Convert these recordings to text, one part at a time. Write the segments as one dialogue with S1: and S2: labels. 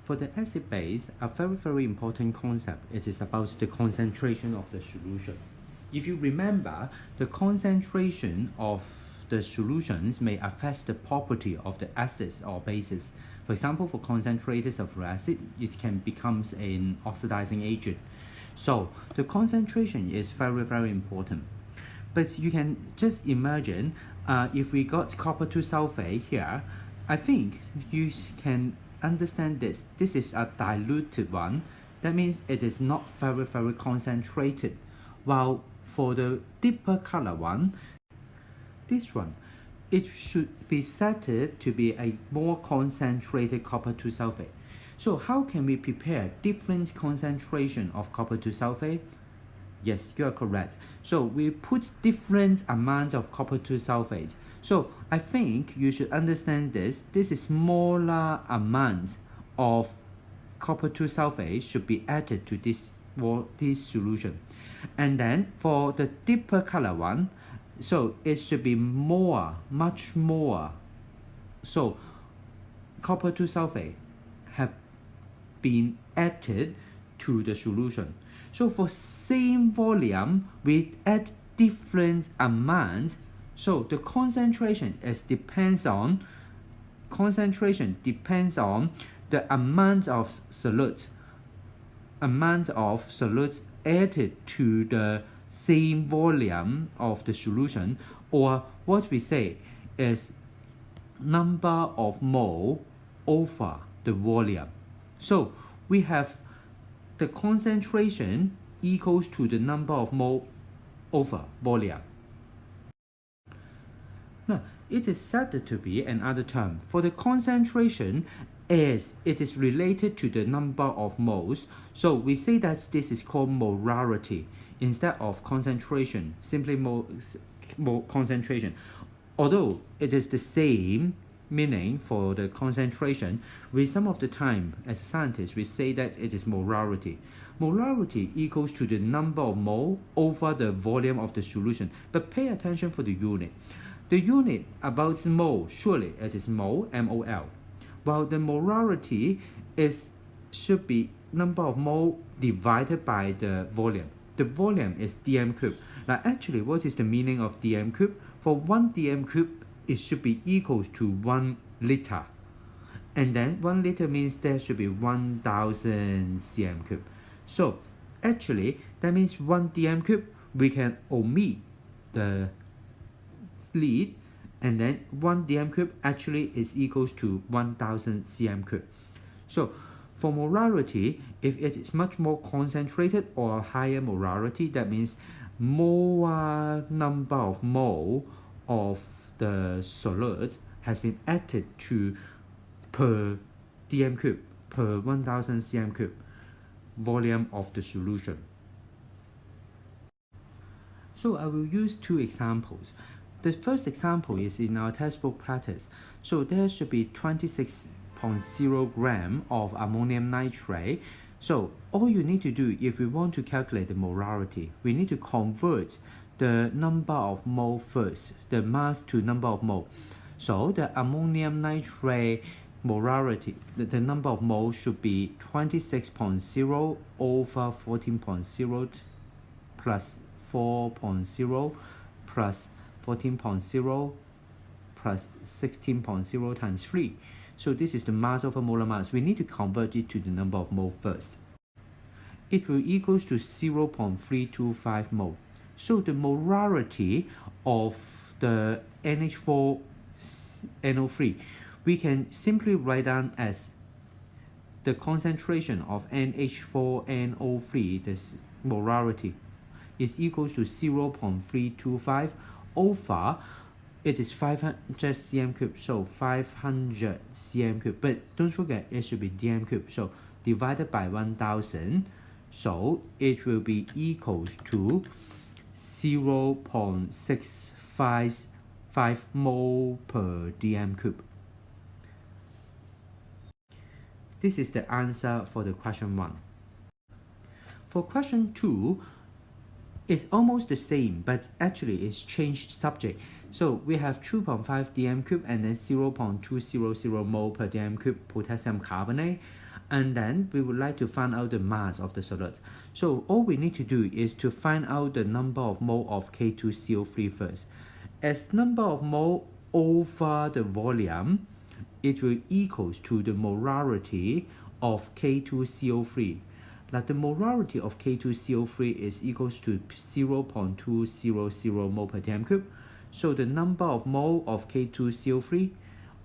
S1: For the acid base, a very important concept, it is about the concentration of the solution. If you remember, the concentration of the solutions may affect the property of the acids or bases. For example, for concentrated sulfuric acid, it can become an oxidizing agent. So the concentration is very important. But you can just imagine, if we got copper 2 sulfate here, I think you can understand this. This is a diluted one. That means it is not very concentrated. While for the deeper color one, this one, it should be set to be a more concentrated copper 2 sulfate. So how can we prepare different concentration of copper 2 sulfate? Yes, you are correct. So we put different amounts of copper 2 sulfate. So I think you should understand this. This is smaller amounts of copper 2 sulfate should be added to this solution. And then for the deeper color one, so it should be much more. So copper 2 sulfate have been added to the solution. So for same volume, we add different amounts. So the concentration depends on the amount of solute added to the same volume of the solution, or what we say is number of mole over the volume. So we have the concentration equals to the number of mole over volume. Now, it is said to be another term for the concentration as it is related to the number of moles. So we say that this is called molarity instead of concentration, simply concentration. Although it is the same meaning for the concentration, we some of the time as a scientist we say that it is molarity. Molarity equals to the number of mole over the volume of the solution. But pay attention for the unit. The unit about mole, surely it is mole, MOL. While the molarity should be number of mole divided by the volume. The volume is dm cube. Now actually, what is the meaning of dm cube? For 1 dm cube, it should be equals to 1 liter. And then 1 liter means there should be 1000 cm cube. So actually, that means 1 dm cube, we can omit the lead, and then 1 dm cube actually is equals to 1000 cm cube. So for molarity, if it is much more concentrated or higher molarity, that means more number of mole of the solute has been added to per dm cube, per 1000 cm cube volume of the solution. So I will use 2 examples. The first example is in our textbook practice. So there should be 26.0 gram of ammonium nitrate. So all you need to do if we want to calculate the molarity, we need to convert the number of mole first, the mass to number of mole. So the ammonium nitrate molarity, the number of mole should be 26.0 over 14.0 plus 4.0 plus 14.0 plus 16.0 times 3. So this is the mass over molar mass. We need to convert it to the number of mole first. It will equals to 0.325 mole. So the molarity of the NH4NO3, we can simply write down as the concentration of NH4NO3, this molarity, is equals to 0.325 over, it is 500 cm cube, so 500 cm cube. But don't forget, it should be dm cube. So divided by 1000, so it will be equals to 0.655 mole per dm cube. This is the answer for the question 1. For question 2, it's almost the same, but actually it's changed subject. So we have 2.5 dm cube and then 0.200 mole per dm cube potassium carbonate. And then we would like to find out the mass of the solute. So all we need to do is to find out the number of mole of K2CO3 first. As number of mole over the volume, it will equals to the molarity of K2CO3. Now the molarity of K2CO3 is equals to 0.200 mole per dm cube. So the number of mole of K2CO3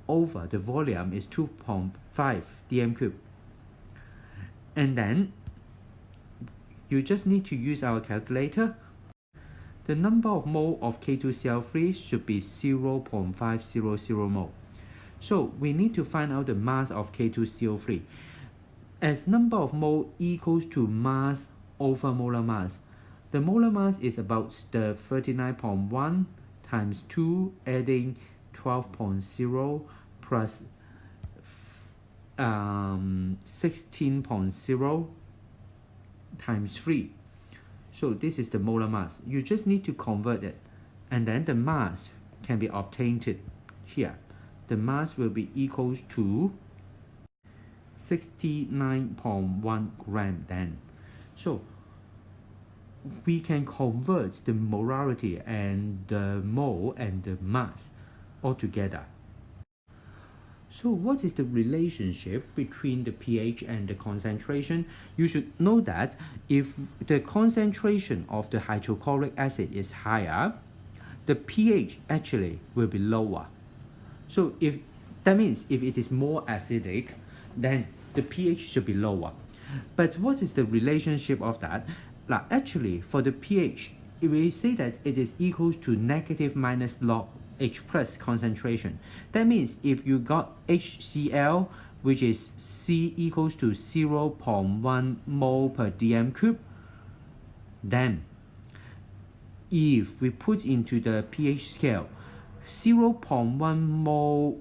S1: over the volume is 2.5 dm cube. And then you just need to use our calculator. The number of mole of K2CO3 should be 0.500 mole. So we need to find out the mass of K2CO3. As number of mole equals to mass over molar mass, the molar mass is about the 39.1 times 2 adding 12.0 plus 16.0 times 3. So this is the molar mass. You just need to convert it, and then the mass can be obtained here. The mass will be equals to 69.1 gram then. So we can convert the molarity and the mole and the mass all together. So what is the relationship between the pH and the concentration? You should know that if the concentration of the hydrochloric acid is higher, the pH actually will be lower. So that means if it is more acidic, then the pH should be lower. But what is the relationship of that? Now, actually, for the pH, we say that it is equals to negative minus log H plus concentration. That means if you got HCl, which is C equals to 0.1 mole per dm cube, then if we put into the pH scale 0.1 mole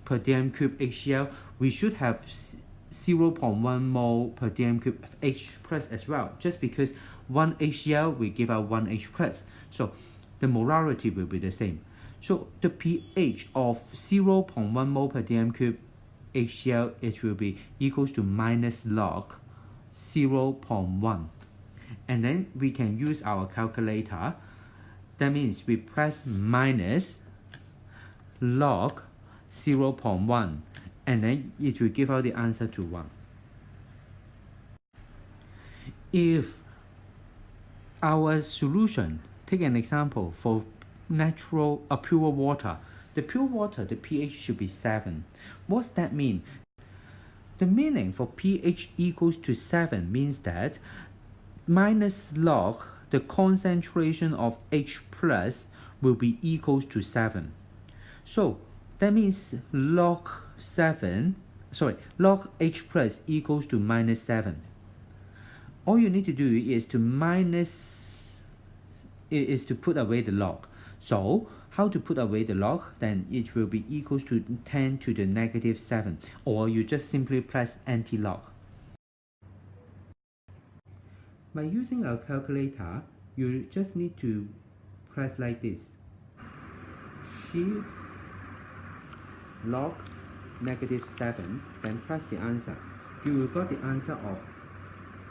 S1: per dm cube HCl, we should have 0.1 mole per dm cube H plus as well, just because 1 HCl we give out 1 H plus. So the molarity will be the same. So the pH of 0.1 mole per dm cube HCl, it will be equals to minus log 0.1. And then we can use our calculator. That means we press minus log 0.1, and then it will give out the answer to 1. If our solution, take an example for pure water. The pure water, the pH should be 7. What's that mean? The meaning for pH equals to 7 means that minus log the concentration of H plus will be equals to 7. So that means log H plus equals to minus 7. All you need to do is to put away the log. So how to put away the log? Then it will be equals to 10 to the negative 7, or you just simply press anti-log. By using our calculator, you just need to press like this. Shift log negative 7, then press the answer. You will got the answer of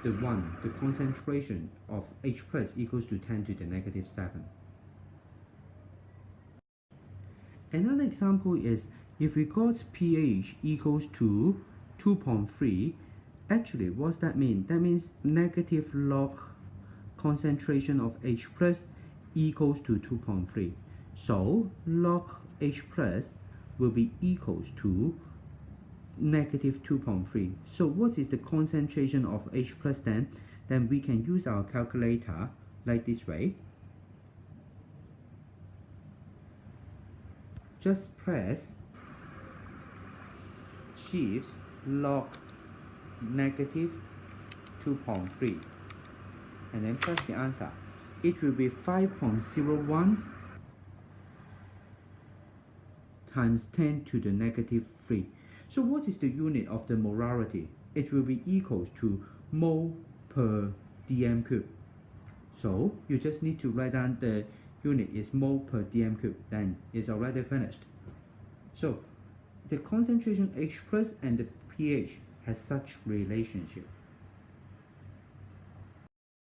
S1: the 1, the concentration of H plus equals to 10 to the negative 7. Another example is if we got pH equals to 2.3, actually what's that mean? That means negative log concentration of H plus equals to 2.3. So log H plus will be equals to negative 2.3. So what is the concentration of H plus then? Then we can use our calculator like this way. Just press shift log negative 2.3 and then press the answer. It will be 5.01 times 10 to the negative 3. So what is the unit of the molarity? It will be equals to mole per dm cube. So you just need to write down the unit is mole per dm cube, then it's already finished. So the concentration H plus and the pH has such relationship.